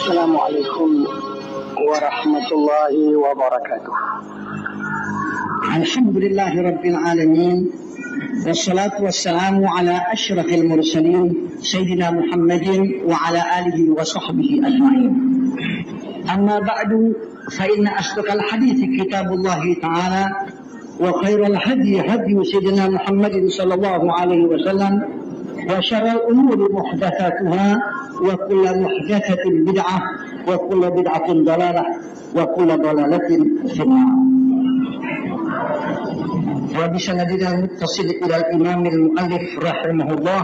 السلام عليكم ورحمة الله وبركاته. الحمد لله رب العالمين، والصلاة والسلام على أشرف المرسلين سيدنا محمد وعلى آله وصحبه أجمعين. أما بعد، فإن أصدق الحديث كتاب الله تعالى، وخير الهدي هدي سيدنا محمد صلى الله عليه وسلم، وشر الأمور محدثاتها، وكل محدثة بدعة، وكل بدعة ضلالة، وكل ضلالة في النار. وبسندنا المتصل إلى الإمام المؤلف رحمه الله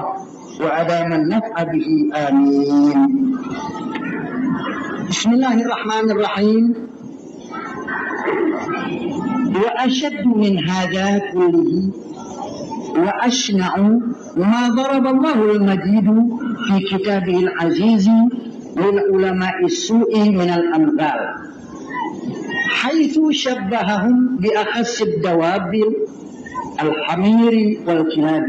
وأدام النفع به، آمين. بسم الله الرحمن الرحيم. وأشد من هذا كله وأشنع ما ضرب الله المجيد في كتابه العزيز للعلماء السوء من الأمثال، حيث شبههم بأخس الدواب الحمير والكلاب،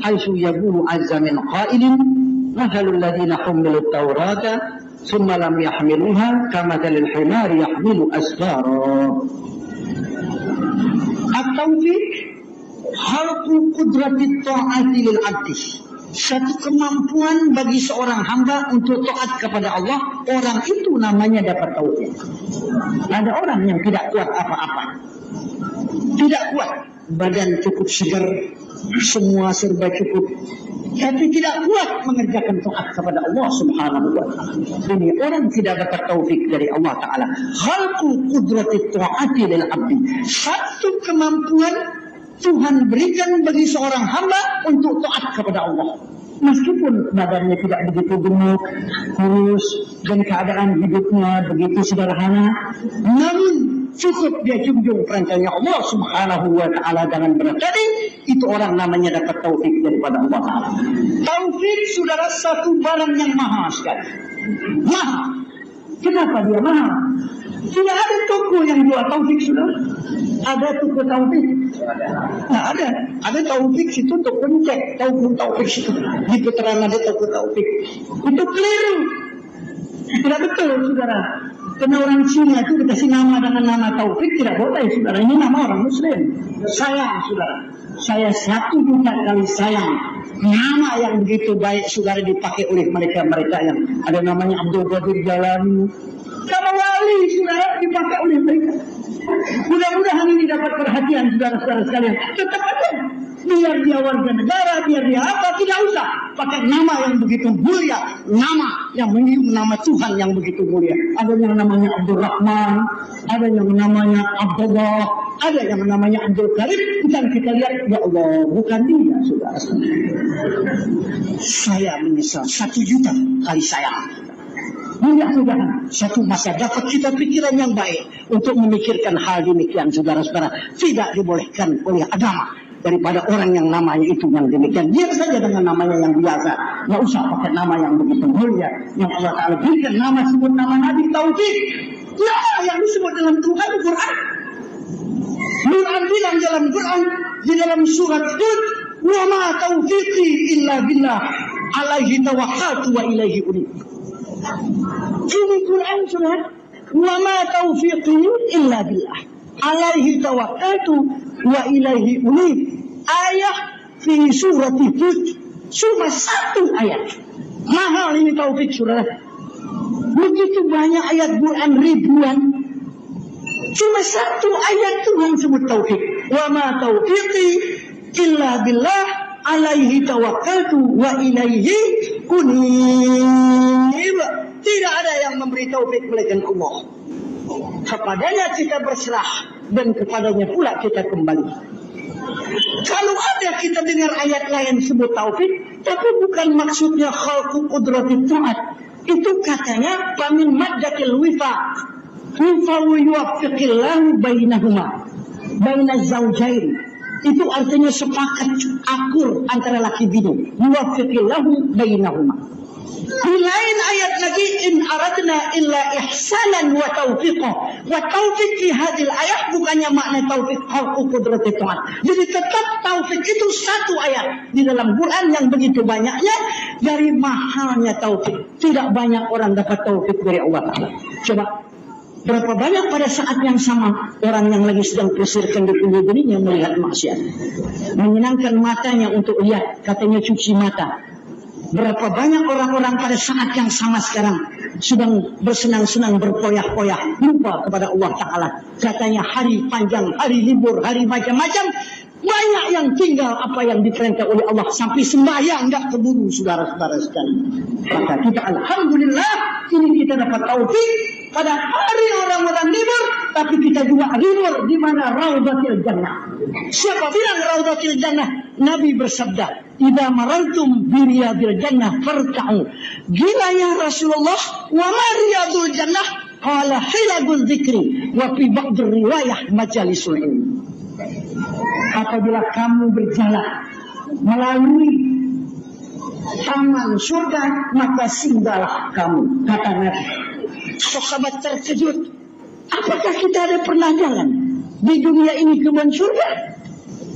حيث يقول عز من قائل: مثل الذين حملوا التوراة ثم لم يحملوها كمثل الحمار يحمل أسفارا. التوفيق khalqu qudrati ta'ati lil abdi, satu kemampuan bagi seorang hamba untuk taat kepada Allah. Orang itu namanya dapat taufik. Ada orang yang tidak kuat apa-apa, tidak kuat, badan cukup segar, semua serba cukup, tapi tidak kuat mengerjakan taat kepada Allah Subhanahu wa ta'ala. Ini orang tidak dapat taufik dari Allah Ta'ala. Khalqu qudrati ta'ati lil abdi, satu kemampuan Tuhan berikan bagi seorang hamba untuk taat kepada Allah. Meskipun badannya tidak begitu gemuk, kurus, dan keadaan hidupnya begitu sederhana, namun cukup dia junjung perintahnya Allah Subhanahu wa ta'ala dengan berat hati, itu orang namanya dapat taufik daripada Allah Ta'ala. Taufik, saudara, satu barang yang mahal sekali. Mahal. Kenapa dia mahal? Tidak ada toko yang jual taufik, saudara. Ada toko taufik? Nah, ada taufik situ, toko cek taufik situ. Di putaran ada toko taufik. Itu keliru. Tidak betul, saudara. Karena orang Cina itu dikasih nama dengan nama taufik, tidak boleh, saudara. Ini nama orang Muslim. Sayang, saudara. Saya 1 juta kali sayang nama yang begitu baik, saudara, dipakai oleh mereka-mereka yang ada namanya Abdul Qadir Jalani. Nama wali, saudara, dipakai oleh mereka. Mudah-mudahan ini dapat perhatian saudara-saudara sekalian. Tetap aja, biar dia warga negara, biar dia apa, tidak usah pakai nama yang begitu mulia, nama yang meniru nama Tuhan yang begitu mulia. Ada yang namanya Abdul Rahman, ada yang namanya Abdullah, ada yang namanya Abdul Karim. Kita lihat, ya Allah, bukan dia, saudara. Saya menyesal 1 juta kali sayang. Mudah-mudahan satu masa dapat kita pikiran yang baik untuk memikirkan hal demikian, saudara-saudara. Tidak dibolehkan oleh agama daripada orang yang namanya itu yang demikian. Biar saja dengan namanya yang biasa, nggak usah pakai nama yang begitu mulia yang Allah Ta'ala berikan. Nama sebut nama Nabi Taufik, nama yang disebut dalam Tuhan Quran. Quran bilang dalam Quran, di dalam surat Hud, wa ma taufiqi illa billah alaihi tawakkaltu wa ilaihi unib. Ini Quran, saudara. Wa ma taufiqi illa billah alaihi tawakkaltu wa ilaihi unib. Ayat di surat Hud, cuma 1 ayat. Mahal ini taufik, saudara. Begitu banyak ayat Quran ribuan, cuma 1 ayat Tuhan sebut taufik. Wa ma taufiqi illa billah alaihi tawakkaltu wa ilaihi unib. Tidak ada yang memberi taufik melainkan Allah. Kepadanya kita berserah dan kepadanya pula kita kembali. Kalau ada kita dengar ayat lain sebut taufik, tapi bukan maksudnya khalqu qudrati ta'at. Itu katanya pamin maddatil wifaq. Wifawu yuwaffiqillahu bainahuma, bainaz zawjain. Itu artinya sepakat, akur antara laki bini. Yuwaffiqillahu bainahuma. Di lain ayat lagi, in aradna illa ihsanan wa taufiqah Wa taufik fi hadil ayat bukannya makna taufik khalqu qudrati Tuhan. Jadi tetap taufik itu satu ayat di dalam Quran yang begitu banyaknya. Dari mahalnya taufik, tidak banyak orang dapat taufik dari Allah Ta'ala. Coba, berapa banyak pada saat yang sama orang yang lagi sedang pesirkan di pinggir dirinya melihat maksiat, menyenangkan matanya untuk lihat, katanya cuci mata. Berapa banyak orang-orang pada saat yang sama sekarang sedang bersenang-senang, berpoyah-poyah, lupa kepada Allah Ta'ala. Katanya hari panjang, hari libur, hari macam-macam. Banyak yang tinggal apa yang diperintah oleh Allah, sampai sembahyang enggak keburu, saudara-saudara sekalian. Maka kita alhamdulillah ini kita dapat taufik pada hari orang-orang libur, tapi kita juga libur di mana Raudatil Jannah. Siapa bilang Raudatil Jannah? Nabi bersabda, "Idza marartum bi riyadil jannah farka'u." Gila ya Rasulullah, wa ma riyadul jannah? Qala hilagul dzikri wa fi ba'd riwayah majalisul ilm. Apabila kamu berjalan melalui taman surga, maka singgahlah kamu, kata Nabi. Sahabat terkejut, apakah kita ada pernah jalan di dunia ini kebun surga?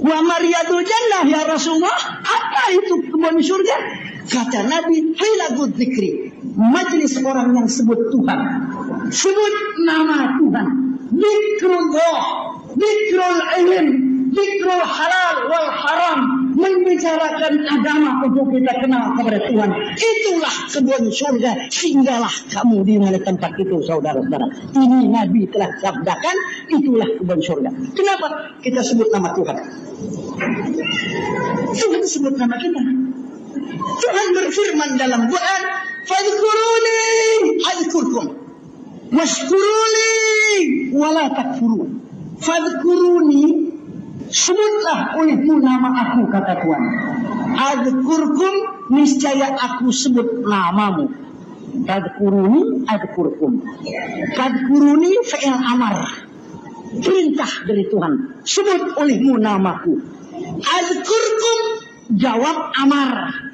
Wa mariyadul jannah ya Rasulullah, apa itu kebun surga? Kata Nabi, hilagul dzikri, majlis orang yang sebut Tuhan, sebut nama Tuhan, zikrullah, zikrul ilm, zikrul halal wal haram, membicarakan agama untuk kita kenal kepada Tuhan. Itulah kebun surga. Singgahlah kamu di mana tempat itu, saudara-saudara. Ini Nabi telah sabdakan, itulah kebun surga. Kenapa kita sebut nama Tuhan? Tuhan sebut nama kita. Tuhan berfirman dalam Quran, "Fadhkuruni adzkurkum, washkuruli wala takfurun." Fadhkuruni, sebutlah olehmu nama aku, kata Tuhan. Adzkurkum, niscaya aku sebut namamu. Fadhkuruni adzkurkum. Fadhkuruni fi'il amar, perintah dari Tuhan. Sebut olehmu namaku. Adzkurkum, jawab amar.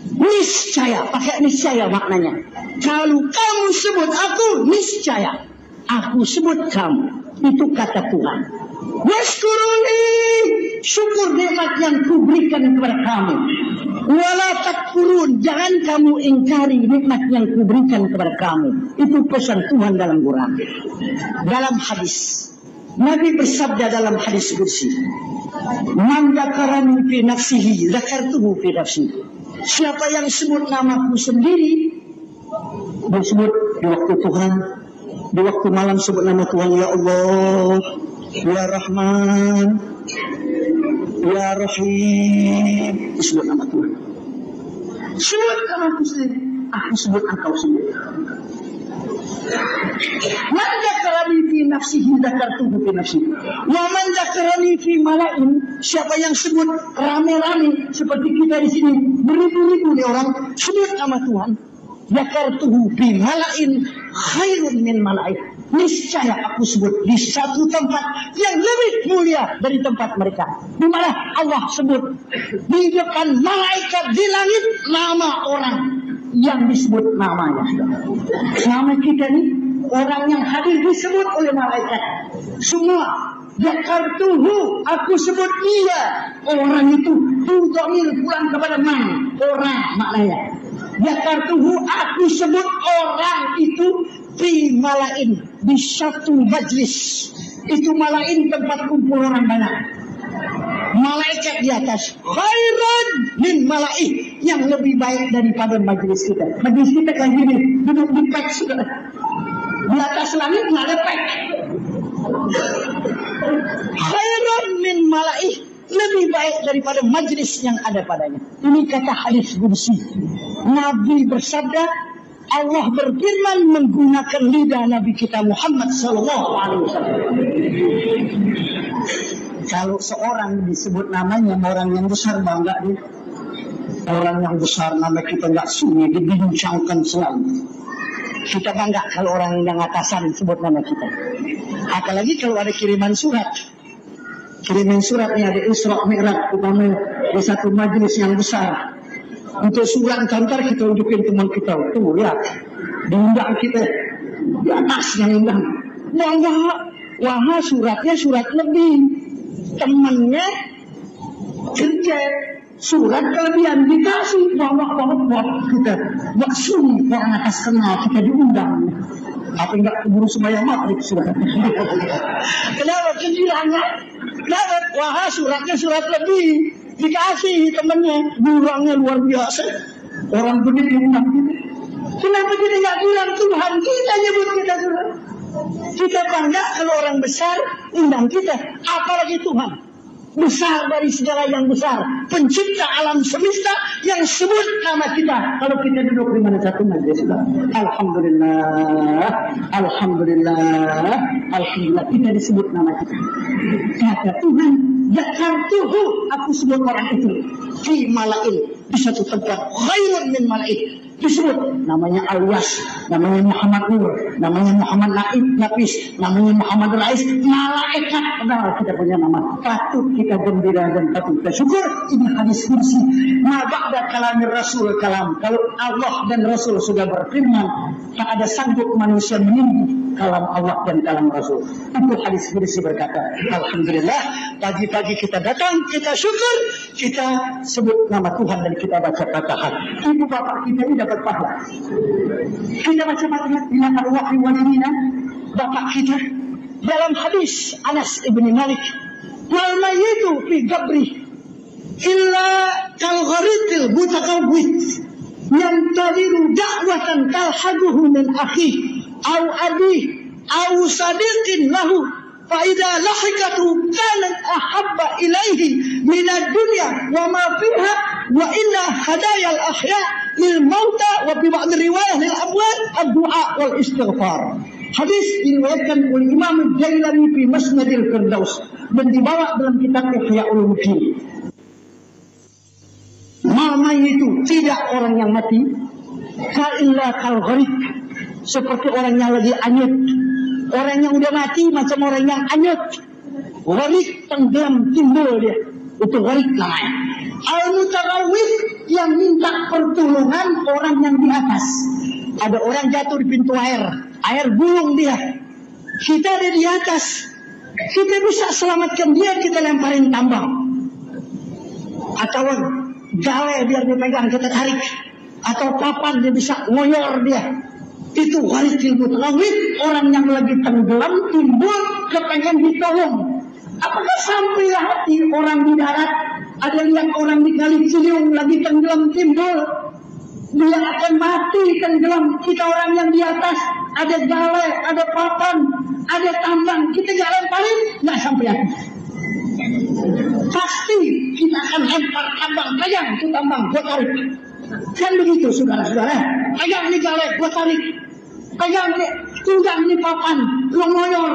Niscaya, pakai niscaya maknanya. Kalau kamu sebut aku, niscaya aku sebut kamu. Itu kata Tuhan. Washkuruni, syukur nikmat yang kuberikan kepada kamu. Wala takfurun, jangan kamu ingkari nikmat yang kuberikan kepada kamu. Itu pesan Tuhan dalam Quran. Dalam hadis, Nabi bersabda dalam hadis qudsi, "Man dzakarani fi nafsihi, dzakartuhu fi nafsi." Siapa yang sebut namaku sendiri, disebut di waktu Tuhan, di waktu malam sebut nama Tuhan, ya Allah, ya Rahman, ya Rahim, disebut nama Tuhan. Sebut namaku sendiri, aku sebut engkau sendiri. Man dzakarani fi nafsihi dzakartuhu fi nafsi. Wa man dzakarani fi mala'in, siapa yang sebut rame-rame seperti kita di sini, beribu-ribu nih orang sebut nama Tuhan, dzakartuhu fi mala'in khairun min mala'in. Niscaya aku sebut di satu tempat yang lebih mulia dari tempat mereka. Di mana Allah sebut di depan malaikat di langit nama orang yang disebut namanya. Nama kita ini orang yang hadir disebut oleh malaikat. Semua dzakartuhu, aku sebut dia. Orang itu dhamir pulang kepada man, orang maknanya. Dzakartuhu, aku sebut orang itu fi malain, di satu majlis. Itu malain tempat kumpul orang banyak. Malaikat di atas, khairan min malaih, yang lebih baik daripada majlis kita. Majlis kita kayak gini, duduk di pek sudah. Di atas langit nggak ada pek. Khairan min malaih, lebih baik daripada majlis yang ada padanya. Ini kata hadis qudsi. Nabi bersabda, Allah berfirman menggunakan lidah Nabi kita Muhammad SAW. Kalau seorang disebut namanya orang yang besar, bangga dia. Orang yang besar nama kita nggak sunyi, dibincangkan selalu. Kita bangga kalau orang yang atasan sebut nama kita. Apalagi kalau ada kiriman surat. Kiriman suratnya ada Isra Mi'raj, umpamanya di satu majelis yang besar. Untuk surat kantor kita tunjukin teman kita, tuh lihat, diundang kita di atas yang undang. Wah, suratnya surat lebih. Temannya kerja surat kelebihan dikasih. Wah, kita maksud orang atas kenal kita diundang. Apa enggak keburu sembahyang maghrib surat. Kenapa kegirangan? Kenapa? Wah, suratnya surat lebih. Dikasih temannya. Burangnya luar biasa. Orang begitu diundang kita. Kenapa kita enggak bilang Tuhan kita nyebut kita surat? Kita bangga kalau orang besar undang kita, apalagi Tuhan. Besar dari segala yang besar, pencipta alam semesta yang sebut nama kita. Kalau kita duduk di mana satu majlis, alhamdulillah, alhamdulillah, alhamdulillah, kita disebut nama kita. Kata Tuhan, zakartuhu, aku sebut orang itu fi malain, di satu tempat khairun min malain. Disebut namanya Al-Was, namanya Muhammad Nur, namanya Muhammad Nafis, namanya Muhammad Rais, malaikat. Padahal kita punya nama. Patut kita gembira dan patut kita syukur. Ini hadis kursi. Ma ba'da kalamir Rasul kalam. Kalau Allah dan Rasul sudah berfirman, tak ada sanggup manusia menindih kalam Allah dan kalam Rasul. Itu hadis kursi berkata, alhamdulillah, pagi-pagi kita datang, kita syukur, kita sebut nama Tuhan dan kita baca Fatihah. Ibu bapak kita ini dapat pahala. Kita baca Fatihah bila arwahi walidina, bapak kita. Dalam hadis Anas ibn Malik, wal mayyitu fi qabri illa kal gharithil mutakawwit yantadiru da'watan talhaduhu min akhi aw abi aw sadiqin lahu fa idza lahikatu kanat ahabba ilaihi min ad-dunya wa ma fiha wa inna hadayal ahya lil mauta wa bi ba'd riwayah lil amwat ad-du'a wal istighfar. Hadis diriwayatkan oleh Imam Jailani fi Musnadil Firdaus dan dibawa dalam kitab Ihya Ulumuddin. Mama itu tidak orang yang mati, illa kal gharib, seperti orang yang lagi anyut. Orang yang udah mati macam orang yang anyut. Gharib, tenggelam, timbul dia. Itu gharib namanya. Al-mutagawwid, yang minta pertolongan orang yang di atas. Ada orang jatuh di pintu air gulung dia. Kita ada di atas, kita bisa selamatkan dia, kita lemparin tambang. Atau gale biar dia pegang, kita tarik. Atau papan dia bisa ngoyor dia. Itu gharibul mutagawwid, orang yang lagi tenggelam timbul kepengen ditolong. Apakah sampai hati orang di darat, ada lihat orang di Kali Ciliwung lagi tenggelam timbul, dia akan mati tenggelam. Kita orang yang di atas, ada gale, ada papan, ada tambang, kita nggak lemparin, nggak sampai hati. Pasti kita akan lempar tambang, pegang itu tambang, buat tarik. Kan begitu saudara-saudara, pegang ini gale, buat tarik. Pegang ini, tunggang ini papan, lo ngoyor,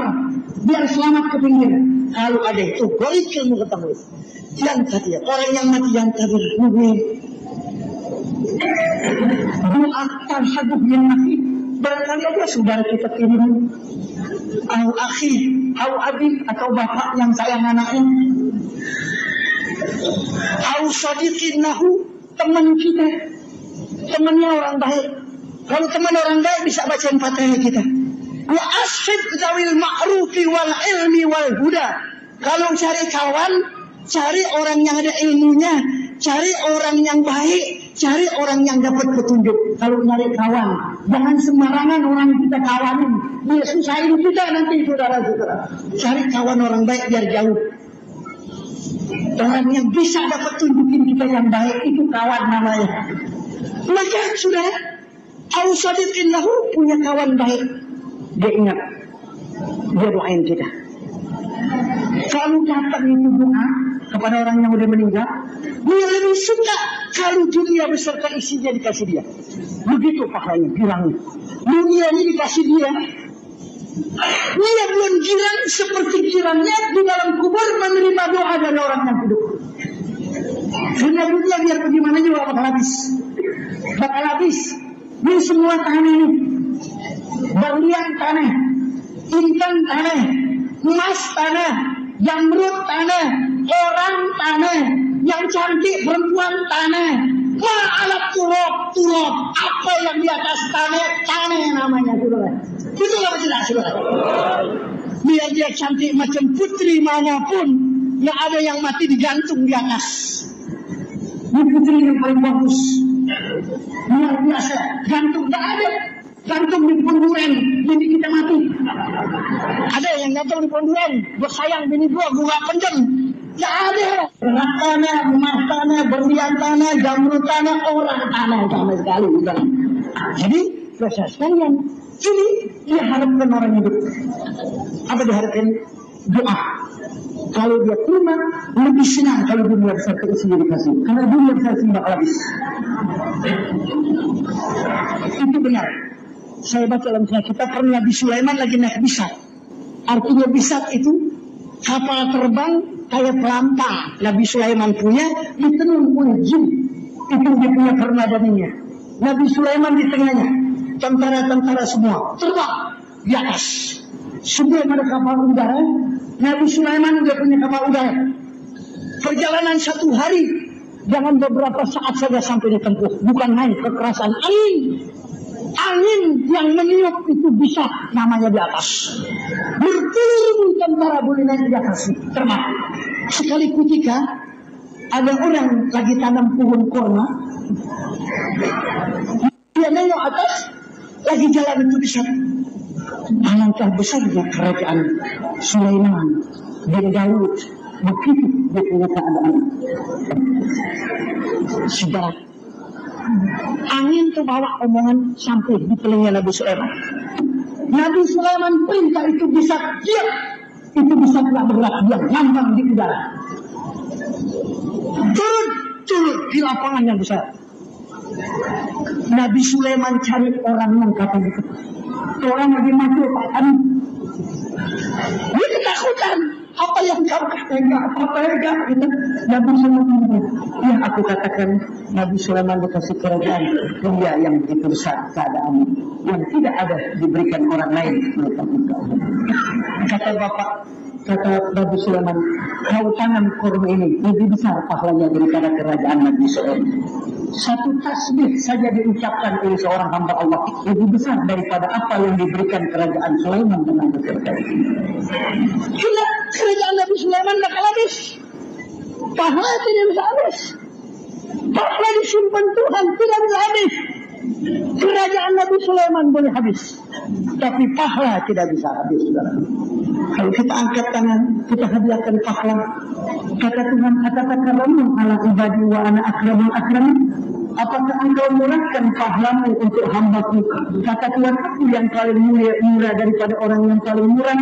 biar selamat ke pinggir. Kalau ada itu, gorik ilmu ketahui. Yang tadi, orang yang mati yang tadi, doa talhaduh yang mati. Barangkali aja saudara kita kirim, au akhi, au abi, atau bapak yang sayang anaknya, au sadiqin lahu, teman kita, temannya orang baik. Kalau teman orang baik bisa bacain Fatihah kita. Wa ashib zawil ma'rufi wal ilmi wal huda. Kalau cari kawan, cari orang yang ada ilmunya, cari orang yang baik, cari orang yang dapat petunjuk. Kalau nyari kawan, jangan sembarangan orang kita kawanin. Dia susahin kita nanti saudara-saudara. Cari kawan orang baik biar jauh. Orang yang bisa dapat tunjukin kita yang baik, itu kawan namanya. Maka sudah, al-sadiqin lahu, punya kawan baik. Dia ingat, dia doain kita. Kalau dapat itu doa kepada orang yang udah meninggal, dia lebih suka kalau dunia beserta isinya dikasih dia. Begitu pahalanya, girangnya. Dunia ini dikasih dia. Dia belum girang seperti girangnya di dalam kubur menerima doa dari orang yang hidup. Karena dunia biar bagaimana juga bakal habis. Bakal habis. Ini semua tanah ini. Berlian tanah, intan tanah, emas tanah, jamrud tanah, orang tanah, yang cantik perempuan tanah, ma'alap turab, apa yang di atas tanah, tanah namanya saudara. Betul apa tidak, saudara? Biar dia cantik macam putri manapun, nggak ada yang mati digantung di atas. Ini putri yang paling bagus, luar biasa, gantung nggak ada. Gantung di pohon durian, bini kita mati. Ada yang gantung di pohon durian, gua sayang bini gua gak pendem. Gak ada. Perak tanah, emas tanah, berlian tanah, jamrut tanah, orang tanah sama sekali. Jadi, proses sekalian, ini diharapkan orang hidup. Apa diharapkan? Doa. Kalau dia terima, lebih senang kalau dunia besar keisinya dikasih. Karena dunia besar sih bakal habis. Itu benar. Saya baca dalam kita pernah Nabi Sulaiman lagi naik bisat. Artinya bisat itu kapal terbang kayak pelanta. Nabi Sulaiman punya, ditenun oleh jin. Itu dia punya permadaninya. Nabi Sulaiman di tengahnya. Tentara-tentara semua terbang di atas. Sebelum ada kapal udara, Nabi Sulaiman dia punya kapal udara. Perjalanan 1 hari, jangan beberapa saat saja sampai ditempuh. Bukan main kekerasan angin. Angin yang meniup itu bisa namanya di atas. Berpuluh tentara boleh naik di atas terbang. Sekali ketika ada orang lagi tanam pohon kurma, dia nengok atas, lagi jalan itu bisa. Alangkah besarnya kerajaan Sulaiman bin Daud. Begitu dia punya keadaan. Saudara, angin itu bawa omongan sampai di telinga Nabi Sulaiman. Nabi Sulaiman perintah itu bisa diam. Itu bisa tidak bergerak diam. Ngambang di udara. Turun di lapangan yang besar. Nabi Sulaiman cari orang yang kata gitu. Orang lagi mati Pak Ani. Dia ketakutan. Apa yang kau katakan? Apa yang kita? Nabi Sulaiman. Ya aku katakan Nabi Sulaiman dikasih kerajaan dunia yang begitu besar keadaan yang tidak ada diberikan orang lain. Kata bapak, kata Nabi Sulaiman, kau tanam kurma ini lebih besar pahalanya daripada kerajaan Nabi Sulaiman. Satu tasbih saja diucapkan oleh seorang hamba Allah lebih besar daripada apa yang diberikan kerajaan Sulaiman dengan kerajaan ini. Kira kerajaan Nabi Sulaiman bakal habis. Pahala tidak bisa habis. Pahala disimpan Tuhan tidak bisa habis. Kerajaan Nabi Sulaiman boleh habis, tapi pahala tidak bisa habis. Kalau kita angkat tangan, kita hadiahkan pahala. Kata Tuhan, kata-katamu ala ibadi wa ana akramul akramin. Apakah engkau murahkan pahalamu untuk hamba-Ku? Kata Tuhan, aku yang paling murah daripada orang yang paling murah.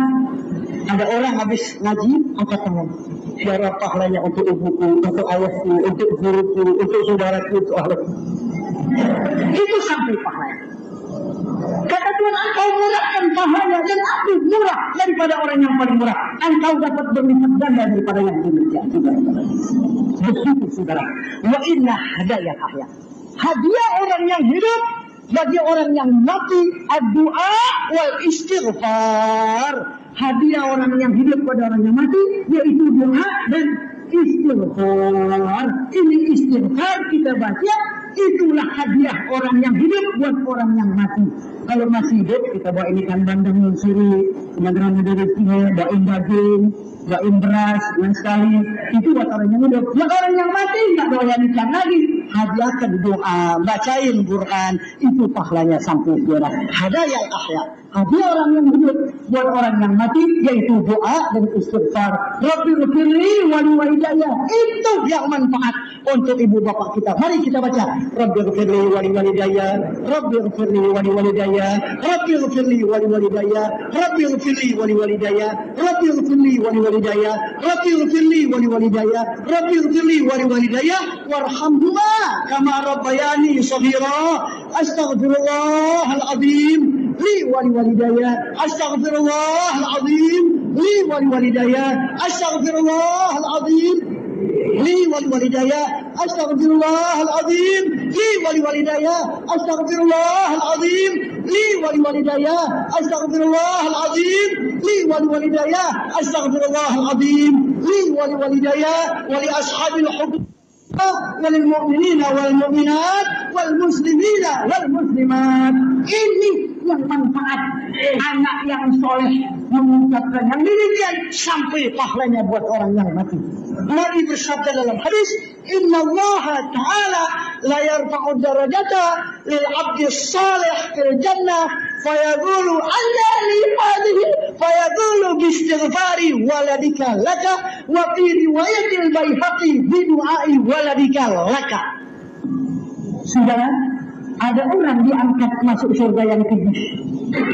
Ada orang habis ngaji, angkat tangan. Biar pahalanya untuk ibuku, untuk ayahku, untuk guruku, untuk saudaraku, untuk ahlakku. Itu sampai pahala. Kata Tuhan, engkau murahkan pahalanya dan aku murah daripada orang yang paling murah. Engkau dapat berlipat ganda daripada yang demikian. Begitu saudara. Wa inna hadaya ahya. Hadiah orang yang hidup bagi orang yang mati, ad-du'a wal istighfar. Hadiah orang yang hidup pada orang yang mati yaitu doa dan istighfar. Ini istighfar kita baca, itulah hadiah orang yang hidup buat orang yang mati. Kalau masih hidup kita bawa ini kan bandeng yang suri, penyageran dari sini, bawain daging, bawain beras, yang sekali itu buat orang yang hidup. Buat orang yang mati nggak doyan ikan lagi, hadiahkan doa, bacain Quran, itu pahalanya sampai dia. Hadiah ahya. Hadiah orang yang hidup buat orang yang mati yaitu doa dan istighfar. Rabbighfirli wa liwalidayya. Itu yang manfaat untuk ibu bapak kita. Mari kita baca. Rabbighfirli wa liwalidayya. Rabbighfirli wa liwalidayya. Rabbighfirli wa liwalidayya. Rabbighfirli wa liwalidayya. Rabbighfirli wa liwalidayya. Rabbighfirli wa liwalidayya. Rabbighfirli wa liwalidayya warhamhuma kama rabbayani shaghira. Astaghfirullahal azim. Li waliwalidayya astaghfirullahal azim li waliwalidayya astaghfirullahal azim li waliwalidayya astaghfirullahal azim li waliwalidayya astaghfirullahal azim li waliwalidayya astaghfirullahal azim li waliwalidayya astaghfirullahal azim li waliwalidayya wa li ashabil hudud وللمؤمنين والمؤمنات والمسلمين والمسلمات. Ini yang manfaat. Anak yang soleh mengucapkan yang demikian sampai pahalanya buat orang yang mati. Nabi bersabda dalam hadis, Inna Allah Ta'ala la yarfa'u darajata lil abdi salih fil jannah fayaqulu anna li hadhihi fayaqulu biistighfari waladika laka wa fi riwayatil Baihaqi bidu'ai waladika laka. Saudara, ada orang diangkat masuk surga yang tinggi.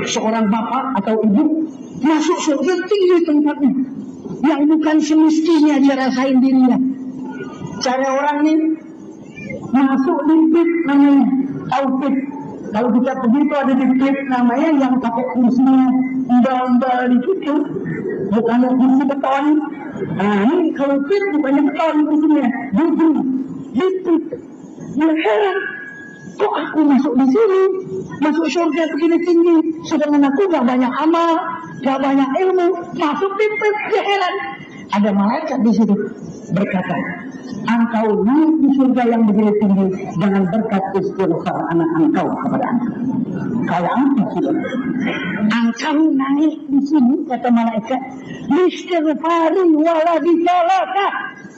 Seorang bapak atau ibu masuk surga tinggi tempatnya, yang bukan semestinya dia rasain dirinya. Cara orang ini masuk di pit namanya, tahu pit. Kalau kita pergi itu ada di pit namanya yang pakai kursinya mbak-mbak di situ, bukan kursi beton. Nah ini kalau pit bukannya beton kursinya, duduk di pit. Dia heran, kok aku masuk di sini, masuk surga begini tinggi, sedangkan aku gak banyak amal, gak banyak ilmu, masuk di pit. Dia heran. Ada malaikat di situ berkata, engkau naik di surga yang begini tinggi dengan berkat istighfar anak engkau kepada anak. Kalau apa sudah? Engkau naik di sini, kata malaikat, istighfari waladika laka.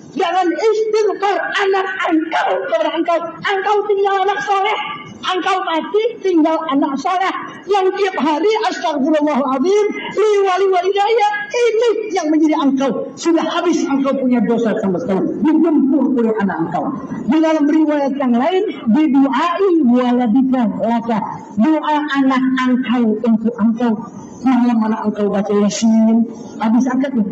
Jangan istighfar anak engkau kepada engkau. Engkau tinggal anak soleh, engkau mati tinggal anak soleh yang tiap hari astagfirullahaladzim li wali walidayah. Ini yang menjadi engkau. Sudah habis engkau punya dosa sama sekali, digempur oleh anak engkau. Di dalam riwayat yang lain, bidu'ai waladika laka, doa anak engkau untuk engkau. Malam anak engkau baca Yasin, habis angkat nih,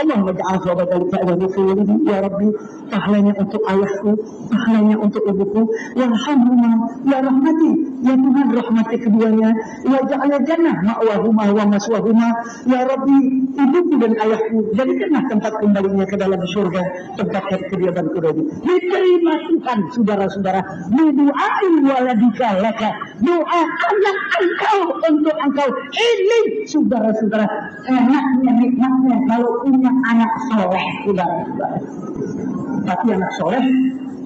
Allah maja'al sahabat ya Rabbi, pahalanya untuk ayahku, pahalanya untuk ibuku, warhamhuma ya rahmati, ya Tuhan rahmati keduanya, ya ja'ala jannah ma'wahuma wa maswahuma, ya Rabbi, ibuku dan ayahku jadikanlah tempat kembalinya ke dalam surga, tempat kediaman Rabbi. Diterima Tuhan, saudara-saudara. Bidu'ai waladika laka, doa anak engkau untuk engkau. Ini saudara-saudara, enaknya, nikmatnya kalau punya anak soleh, saudara-saudara. Tapi anak soleh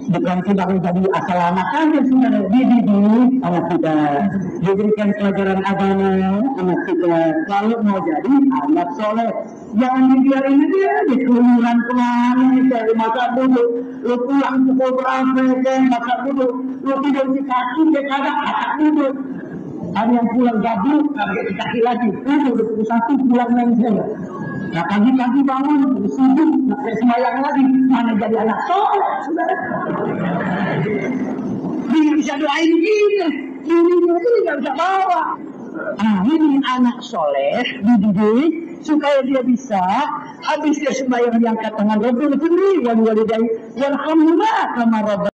bukan tidak menjadi asal anak aja, saudara. Dididik anak kita, diberikan pelajaran agama anak kita. Kalau mau jadi anak soleh, jangan dibiarin dia di keluyuran kemana, dari masa dulu. Lu pulang pukul berapa, masa dulu. Lu tidur di kaki, dia kagak masa dulu. Ada yang pulang gabluk, kaget kaki lagi. Udah 21 pulang main. Nah pagi-pagi bangun, sibuk, nak sembahyang lagi. Mana jadi anak soleh, saudara? Dia bisa doain kita. Dirinya itu tidak bisa bawa. Nah ini anak soleh, dididik supaya dia bisa. Habis dia sembahyang diangkat tangan Rabbil Fitri, wali-wali dari warhamna kama Rabbana.